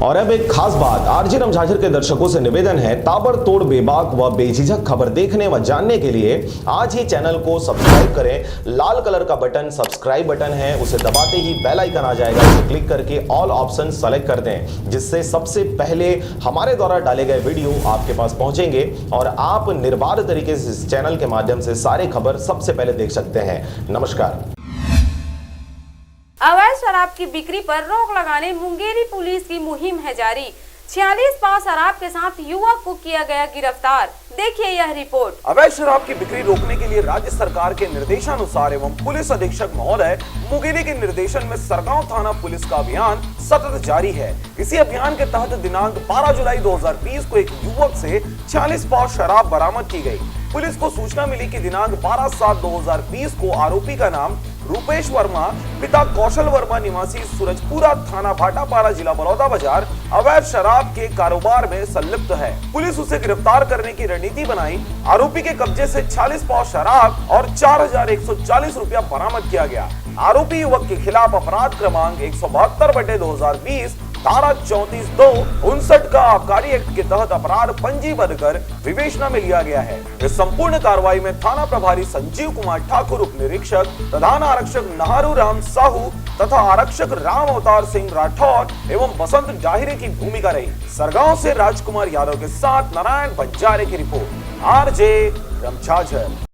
और अब एक खास बात, आरजे रमझाझर के दर्शकों से निवेदन है, ताबड़तोड़ बेबाक व बेझिझक खबर देखने व जानने के लिए आज ही चैनल को सब्सक्राइब करें। लाल कलर का बटन सब्सक्राइब बटन है, उसे दबाते ही बेल आइकन आ जाएगा, उसे क्लिक करके ऑल ऑप्शन सेलेक्ट कर दें, जिससे सबसे पहले हमारे द्वारा डाले गए वीडियो आपके पास पहुंचेंगे और आप निर्बाध तरीके से इस चैनल के माध्यम से सारे खबर सबसे पहले देख सकते हैं। नमस्कार। अवैध शराब की बिक्री पर रोक लगाने मुंगेरी पुलिस की मुहिम है जारी। 46 पाव शराब के साथ युवक को किया गया गिरफ्तार। देखिए यह रिपोर्ट। अवैध शराब की बिक्री रोकने के लिए राज्य सरकार के निर्देशानुसार एवं पुलिस अधीक्षक महोदय मुंगेरी के निर्देशन में सरगांव थाना पुलिस का अभियान सतत जारी है। इसी अभियान के तहत दिनांक 12 जुलाई 2020 को एक युवक से 46 पाव शराब बरामद की गई। पुलिस को सूचना मिली कि दिनांक 12/7/2020 को आरोपी का नाम रूपेश वर्मा, पिता कौशल वर्मा, निवासी सूरजपुरा, थाना भाटापारा, जिला बलौदा बाजार, अवैध शराब के कारोबार में संलिप्त है। पुलिस उसे गिरफ्तार करने की रणनीति बनाई। आरोपी के कब्जे से 46 पाव शराब और 4140 रुपया बरामद किया गया। आरोपी युवक के खिलाफ अपराध क्रमांक 172/2020 धारा 34(2)59 का आबकारी एक्ट के तहत अपराध पंजीबद्ध कर विवेचना में लिया गया है। इस संपूर्ण कार्रवाई में थाना प्रभारी संजीव कुमार ठाकुर, उप निरीक्षक प्रधान आरक्षक नहारू राम साहू तथा आरक्षक राम अवतार सिंह राठौर एवं बसंत जाहिरे की भूमिका रही। सरगांव से राजकुमार यादव के साथ नारायण बंजारे की रिपोर्ट। आरजे रमझाझर।